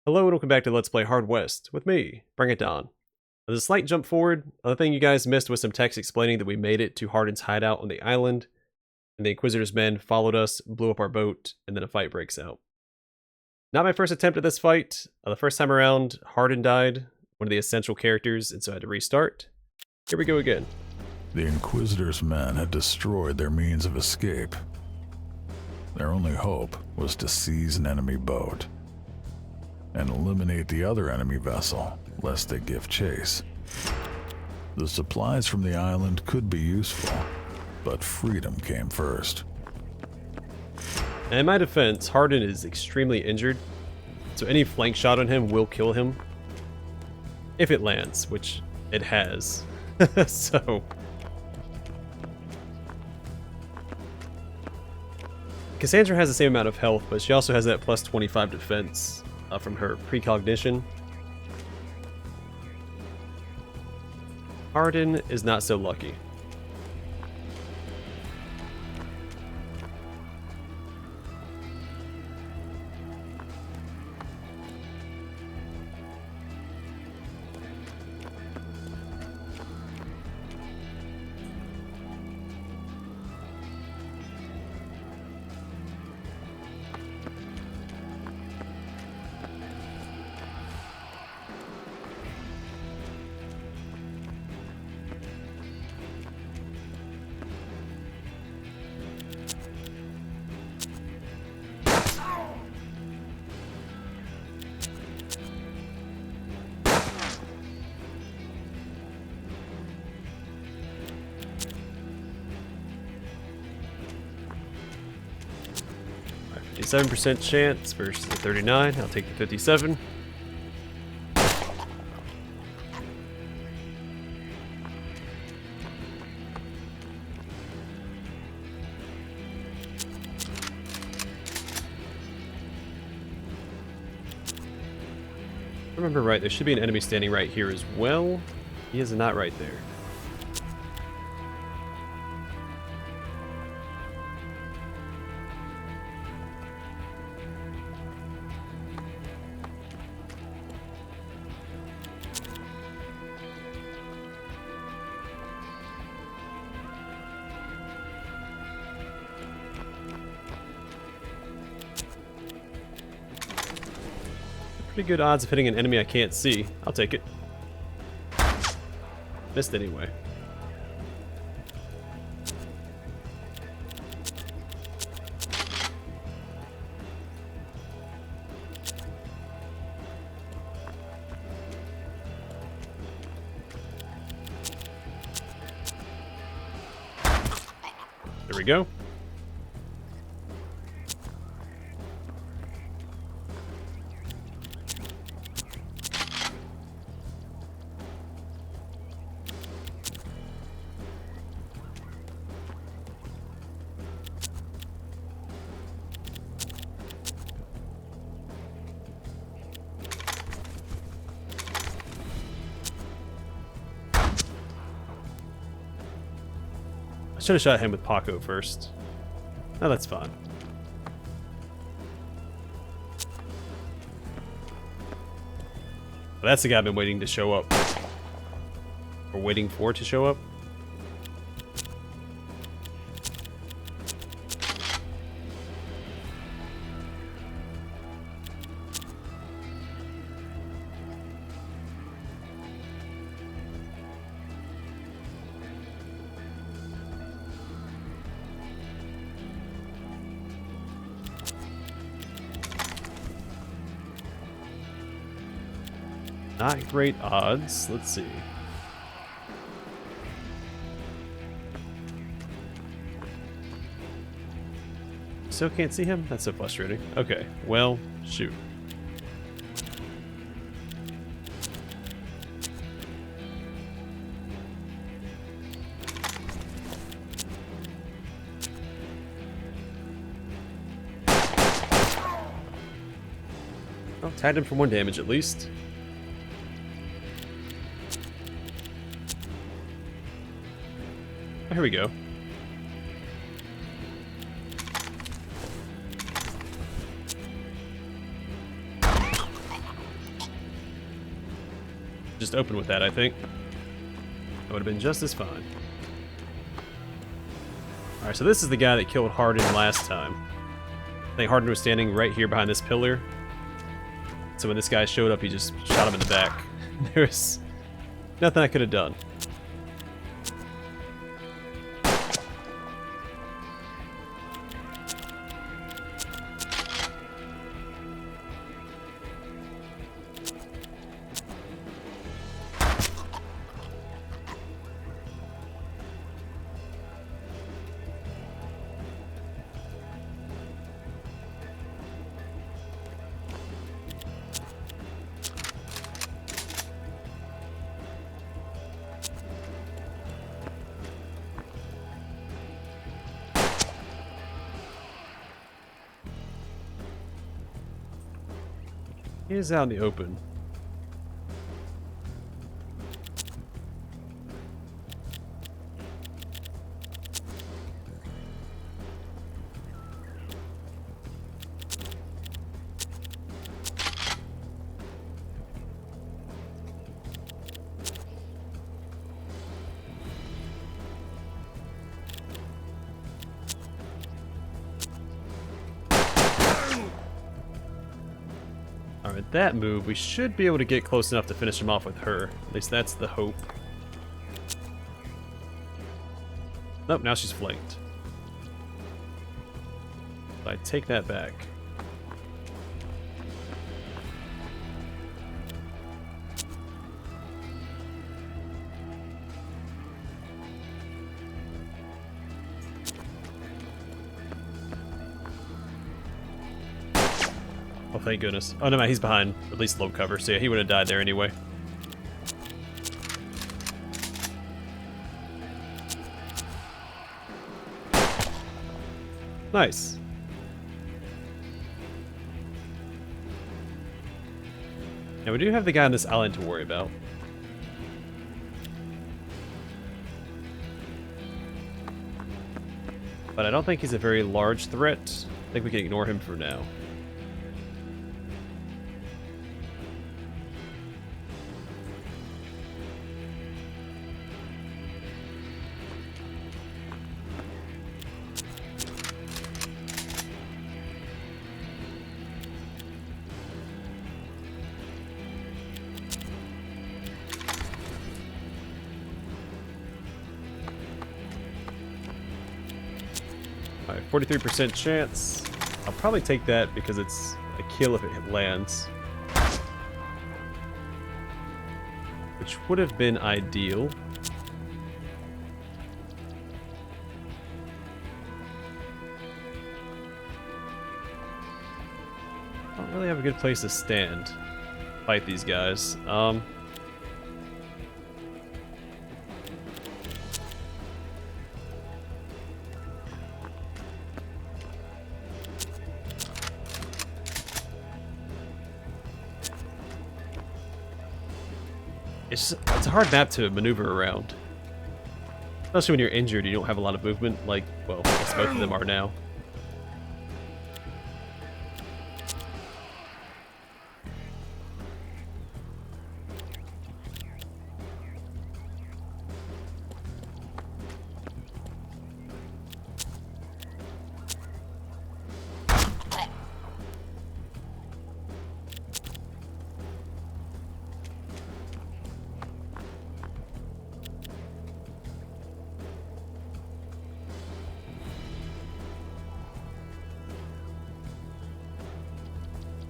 Hello and welcome back to Let's Play Hard West with me, Bring It Down. There's a slight jump forward. Another thing you guys missed was some text explaining that we made it to Hardin's hideout on the island, and the Inquisitor's men followed us, blew up our boat, and then a fight breaks out. Not my first attempt at this fight. The first time around, Hardin died, one of the essential characters, and so I had to restart. Here we go again. The Inquisitor's men had destroyed their means of escape. Their only hope was to seize an enemy boat and eliminate the other enemy vessel, lest they give chase. The supplies from the island could be useful, but freedom came first. And in my defense, Hardin is extremely injured, so any flank shot on him will kill him. If it lands, which it has. So... Cassandra has the same amount of health, but she also has that plus 25 defense from her precognition. Hardin is not so lucky. A 7% chance versus the 39. I'll take the 57. If I remember right, there should be an enemy standing right here as well. He is not right there. Pretty good odds of hitting an enemy I can't see. I'll take it. Missed anyway. There we go. I should have shot him with Paco first. No, that's fine. Well, that's the guy I've been waiting to show up. Or waiting for to show up. Not great odds. Let's see. Still can't see him? That's so frustrating. Okay, well, shoot. Well, tagged him for 1 damage at least. Oh, here we go. just opened with that, I think. That would have been just as fine. Alright, so this is the guy that killed Hardin last time. I think Hardin was standing right here behind this pillar. So when this guy showed up, he just shot him in the back. There's nothing I could have done. He is out in the open. Alright, that move, we should be able to get close enough to finish him off with her. At least that's the hope. Nope, now she's flanked. I take that back. Oh, thank goodness. Oh, no, man, he's behind at least low cover, so yeah, he would have died there anyway. Nice. Now, we do have the guy on this island to worry about. But I don't think he's a very large threat. I think we can ignore him for now. Alright, 43% chance. I'll probably take that because it's a kill if it lands. Which would have been ideal. I don't really have a good place to stand. Fight these guys. It's a hard map to maneuver around. Especially when you're injured, you don't have a lot of movement, like, well, I guess both of them are now.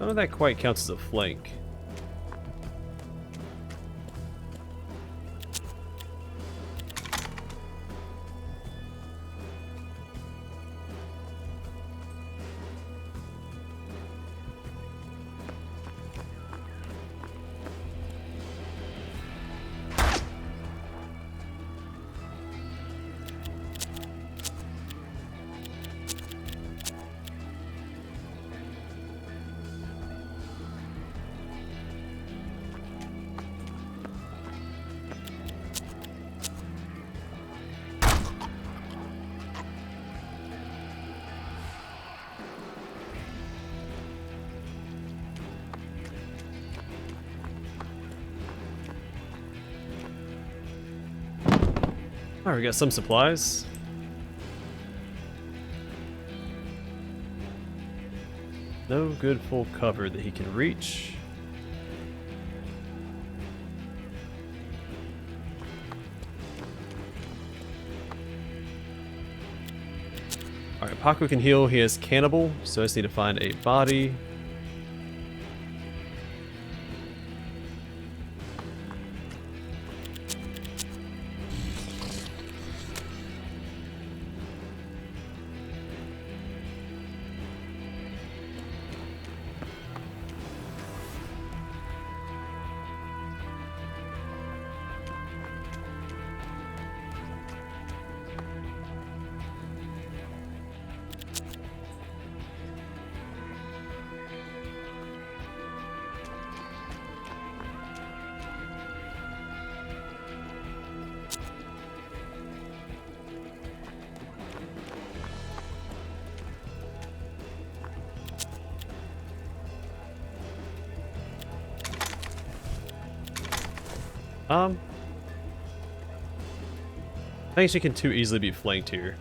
None of that quite counts as a flank. Alright, we got some supplies. No good full cover that he can reach. Alright, Paco can heal. He has Cannibal, so I just need to find a body. I think she can too easily be flanked here.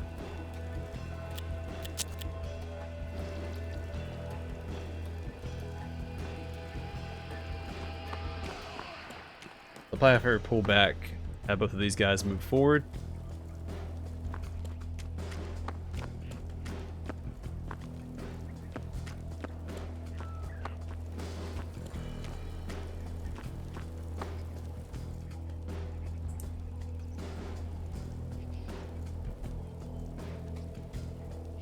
I'll probably have her pull back, have both of these guys move forward.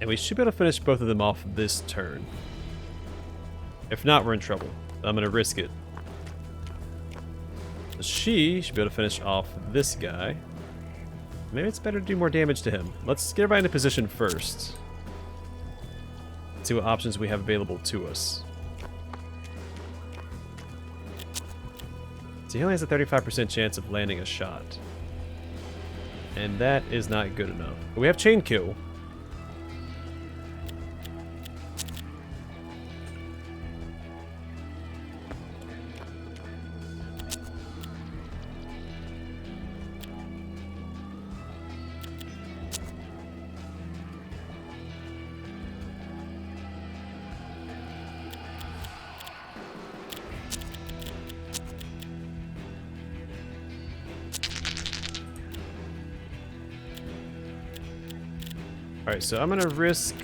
And we should be able to finish both of them off this turn. If not, we're in trouble. I'm going to risk it. So she should be able to finish off this guy. Maybe it's better to do more damage to him. Let's get everybody into position first. See what options we have available to us. So he only has a 35% chance of landing a shot. And that is not good enough. But we have chain kill. Alright, so I'm gonna risk...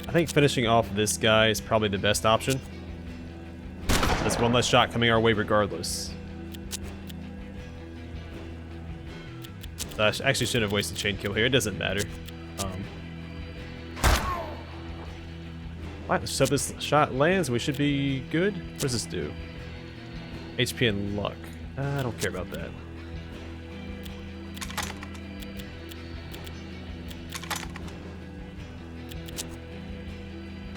I think finishing off this guy is probably the best option. There's one less shot coming our way regardless. I actually shouldn't have wasted chain kill here, it doesn't matter. What? So if this shot lands, we should be good? What does this do? HP and luck. I don't care about that.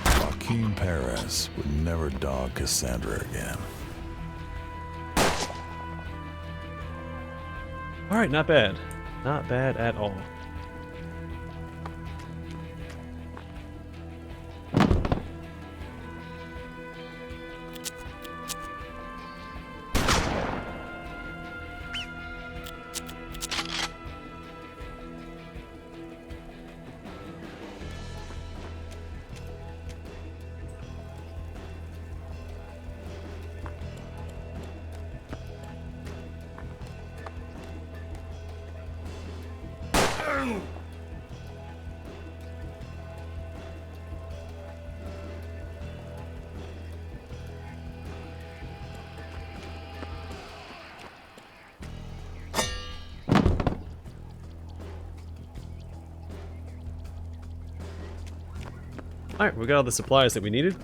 Joaquin Perez would never dog Cassandra again. Alright, not bad. Not bad at all. Alright, we got all the supplies that we needed.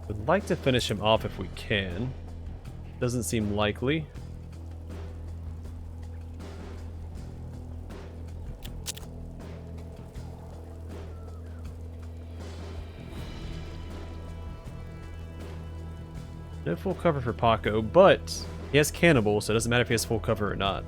Would like to finish him off if we can. Doesn't seem likely. No full cover for Paco, but he has Cannibal, so it doesn't matter if he has full cover or not.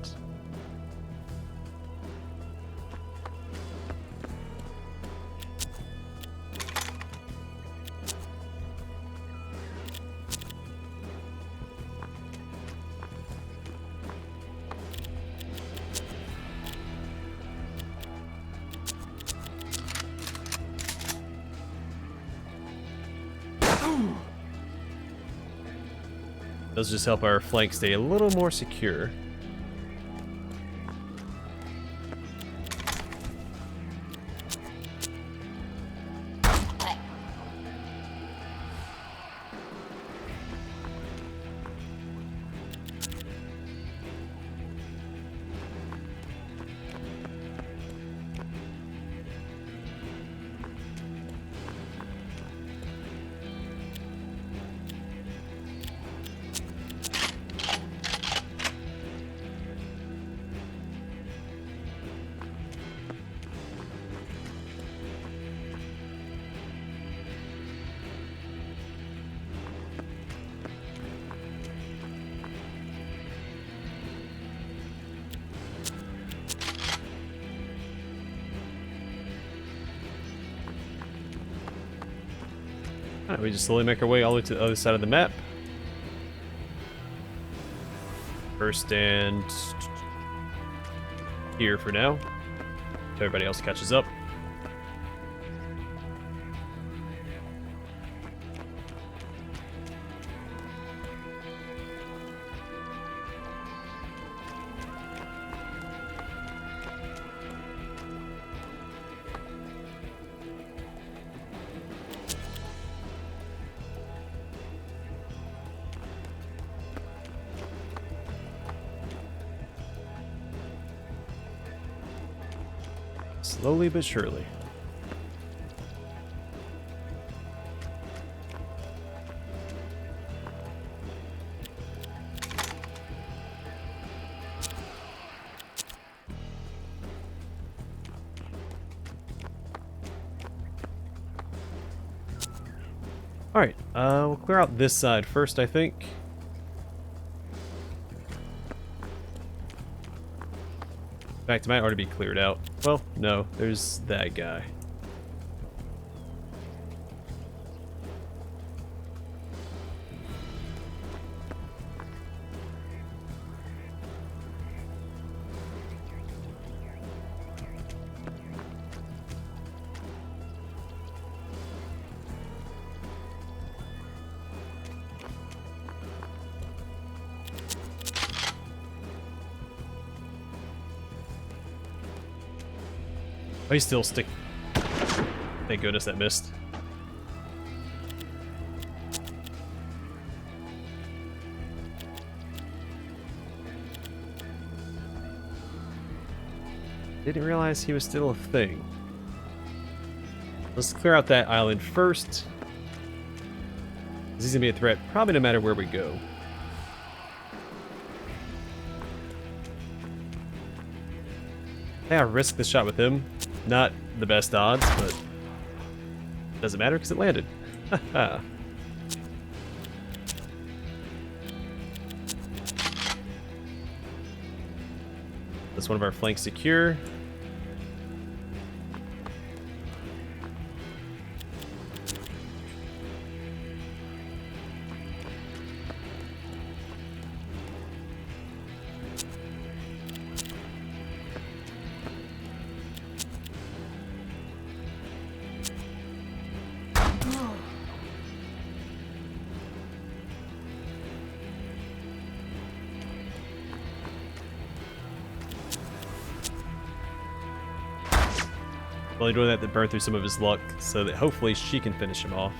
Those just help our flank stay a little more secure. Alright, we just slowly make our way all the way to the other side of the map. First and here for now. Till everybody else catches up. Slowly but surely. Alright, we'll clear out this side first, I think. In fact, it might already be cleared out. Well, no, there's that guy. Oh, he's still stick. Thank goodness that missed. Didn't realize he was still a thing. Let's clear out that island first. He's gonna be a threat probably no matter where we go. I think I risked the shot with him. Not the best odds, but doesn't matter because it landed. That's one of our flanks secure. Only doing that to burn through some of his luck so that hopefully she can finish him off.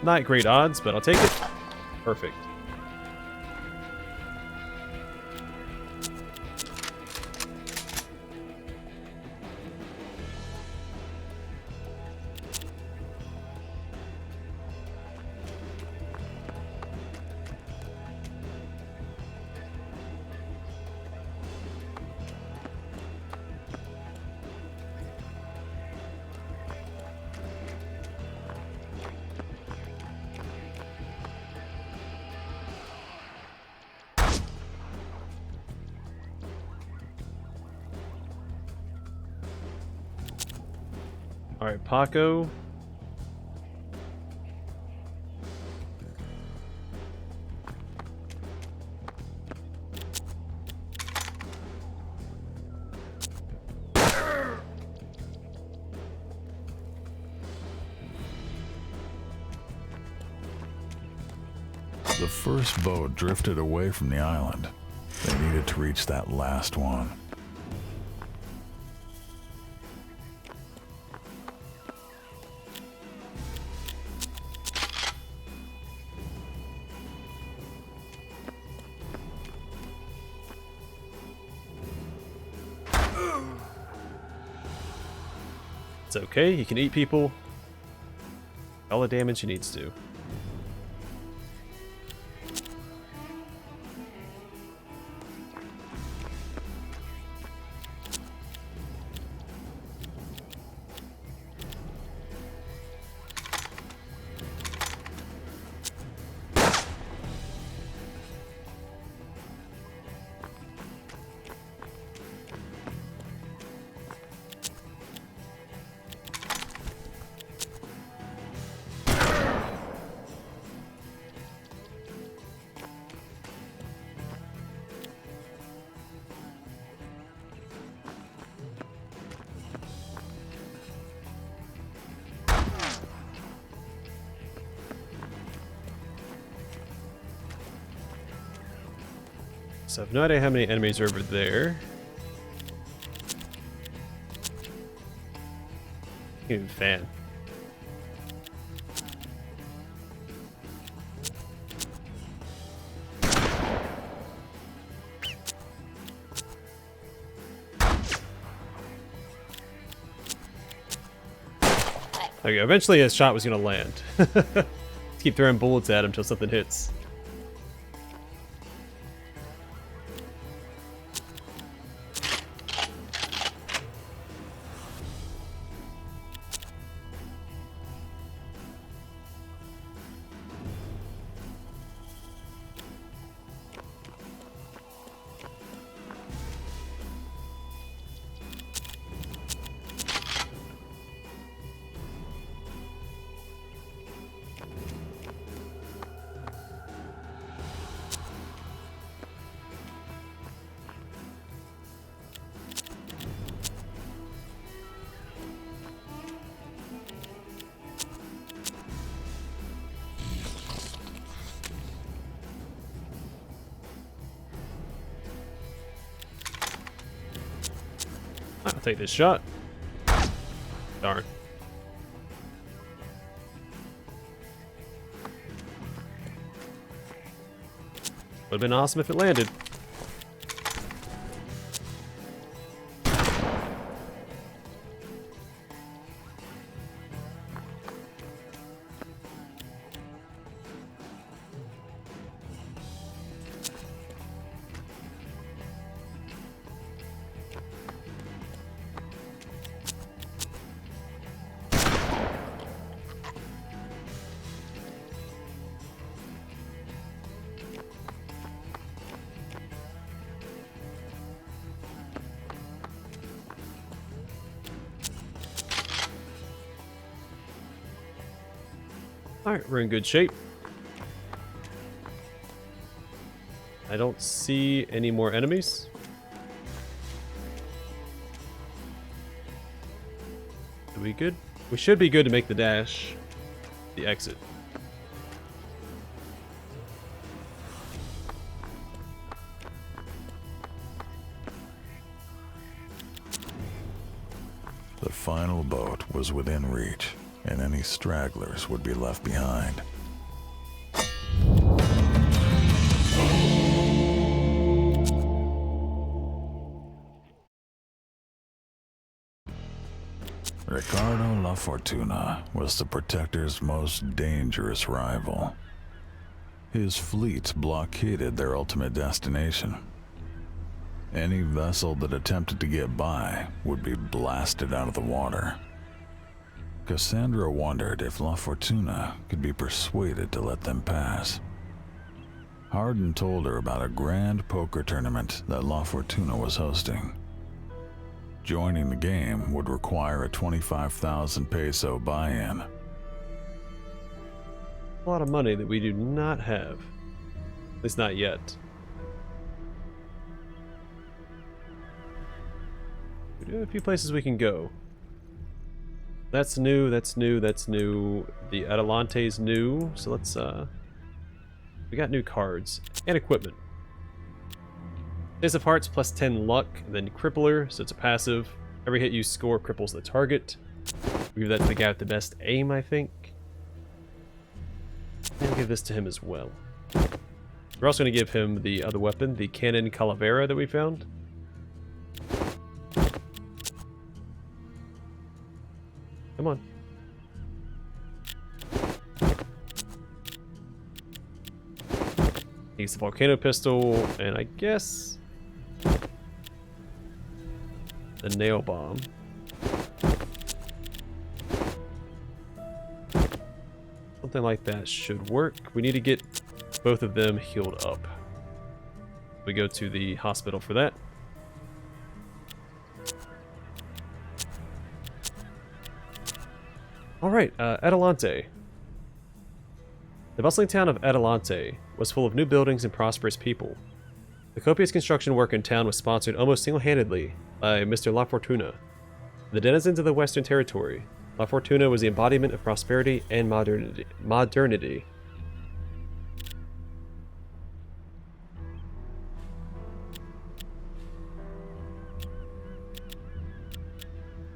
Not great odds, but I'll take it. Perfect. Alright, Paco. The first boat drifted away from the island. They needed to reach that last one. It's okay, he can eat people. All the damage he needs to. So I have no idea how many enemies are over there. Even fan. There you go. Eventually his shot was going to land. Keep throwing bullets at him until something hits. I'll take this shot. Darn. Would have been awesome if it landed. Alright, we're in good shape. I don't see any more enemies. Are we good? We should be good to make the dash. The exit. The final boat was within reach, and any stragglers would be left behind. Ricardo La Fortuna was the Protector's most dangerous rival. His fleet blockaded their ultimate destination. Any vessel that attempted to get by would be blasted out of the water. Cassandra wondered if La Fortuna could be persuaded to let them pass. Hardin told her about a grand poker tournament that La Fortuna was hosting. Joining the game would require a 25,000 peso buy-in. A lot of money that we do not have. At least not yet. We do have a few places we can go. That's new, that's new, that's new. The Atalante's new, so let's We got new cards and equipment. Ace of Hearts plus 10 luck, and then Crippler, so it's a passive. Every hit you score cripples the target. We give that to the guy with the best aim, I think. And give this to him as well. We're also going to give him the other weapon, the Cannon Calavera that we found. Come on. He's the Volcano Pistol, and I guess the Nail Bomb. Something like that should work. We need to get both of them healed up. We go to the hospital for that. Alright, Adelante. The bustling town of Adelante was full of new buildings and prosperous people. The copious construction work in town was sponsored almost single-handedly by Mr. La Fortuna. The denizens of the Western Territory, La Fortuna was the embodiment of prosperity and modernity.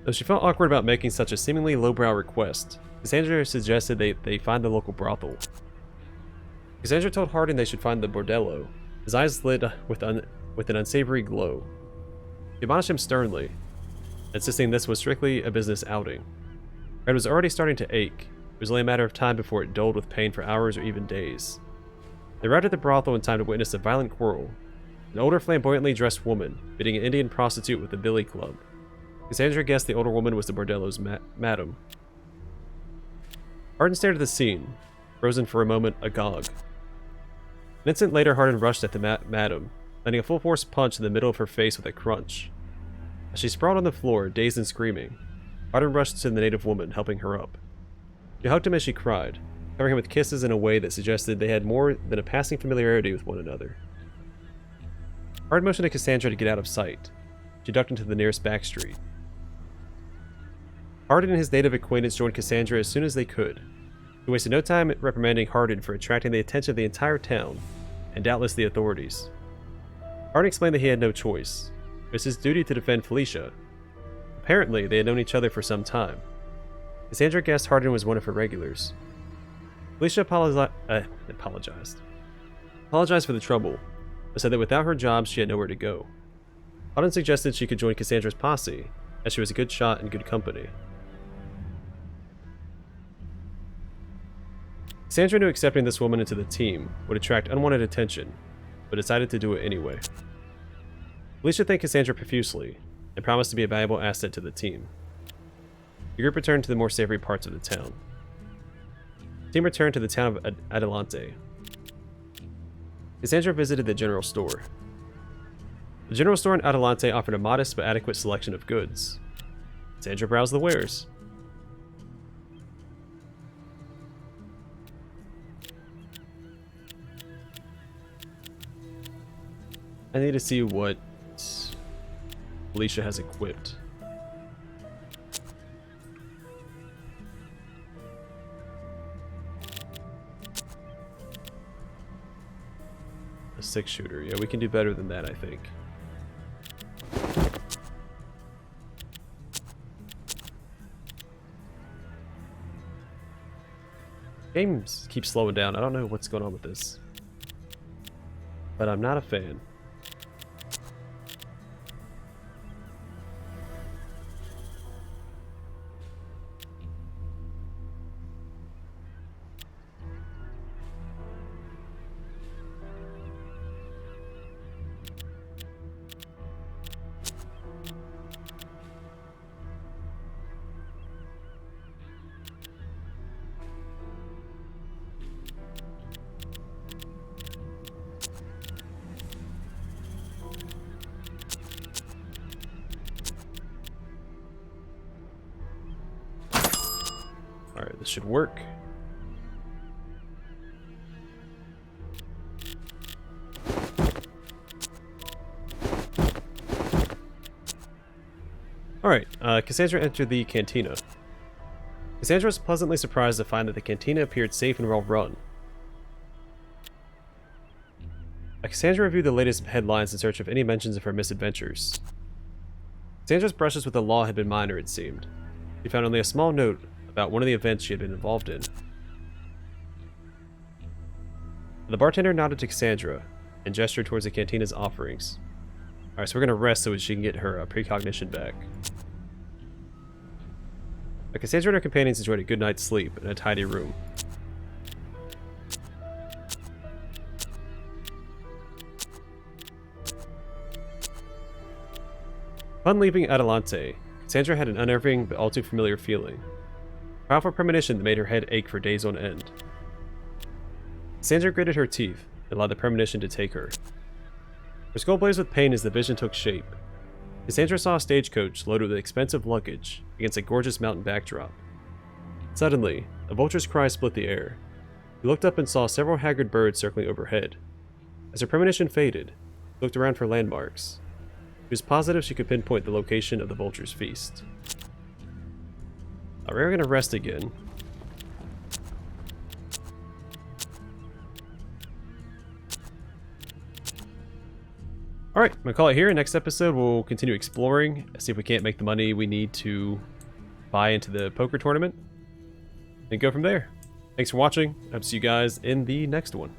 Though she felt awkward about making such a seemingly lowbrow request, Cassandra suggested they find the local brothel. Cassandra told Hardin they should find the bordello. His eyes lit with an unsavory glow. She admonished him sternly, insisting this was strictly a business outing. Her head was already starting to ache. It was only a matter of time before it dulled with pain for hours or even days. They arrived at the brothel in time to witness a violent quarrel. An older, flamboyantly dressed woman bidding an Indian prostitute with a billy club. Cassandra guessed the older woman was the bordello's madam. Hardin stared at the scene, frozen for a moment, agog. An instant later, Hardin rushed at the madam, landing a full-force punch in the middle of her face with a crunch. As she sprawled on the floor, dazed and screaming, Hardin rushed to the native woman, helping her up. She hugged him as she cried, covering him with kisses in a way that suggested they had more than a passing familiarity with one another. Hardin motioned to Cassandra to get out of sight. She ducked into the nearest back street. Hardin and his native acquaintance joined Cassandra as soon as they could. He wasted no time reprimanding Hardin for attracting the attention of the entire town, and doubtless the authorities. Hardin explained that he had no choice. It was his duty to defend Felicia. Apparently, they had known each other for some time. Cassandra guessed Hardin was one of her regulars. Felicia apologized for the trouble, but said that without her job, she had nowhere to go. Hardin suggested she could join Cassandra's posse, as she was a good shot and good company. Cassandra knew accepting this woman into the team would attract unwanted attention, but decided to do it anyway. Felicia thanked Cassandra profusely, and promised to be a valuable asset to the team. The group returned to the more savory parts of the town. The team returned to the town of Adelante. Cassandra visited the general store. The general store in Adelante offered a modest but adequate selection of goods. Cassandra browsed the wares. I need to see what Felicia has equipped. A 6-shooter. Yeah, we can do better than that, I think. Games keep slowing down. I don't know what's going on with this, but I'm not a fan. Alright, this should work. Alright, Cassandra entered the cantina. Cassandra was pleasantly surprised to find that the cantina appeared safe and well run. Cassandra reviewed the latest headlines in search of any mentions of her misadventures. Cassandra's brushes with the law had been minor, it seemed. She found only a small note about one of the events she had been involved in. The bartender nodded to Cassandra and gestured towards the cantina's offerings. Alright, so we're gonna rest so she can get her precognition back. Cassandra and her companions enjoyed a good night's sleep in a tidy room. Upon leaving Adelante, Cassandra had an unnerving but all too familiar feeling. A powerful premonition that made her head ache for days on end. Cassandra gritted her teeth and allowed the premonition to take her. Her skull blazed with pain as the vision took shape. Cassandra saw a stagecoach loaded with expensive luggage against a gorgeous mountain backdrop. Suddenly, a vulture's cry split the air. She looked up and saw several haggard birds circling overhead. As her premonition faded, she looked around for landmarks. She was positive she could pinpoint the location of the vulture's feast. Alright, we're gonna rest again. Alright, I'm gonna call it here. Next episode, we'll continue exploring, see if we can't make the money we need to buy into the poker tournament, and go from there. Thanks for watching. I'll see you guys in the next one.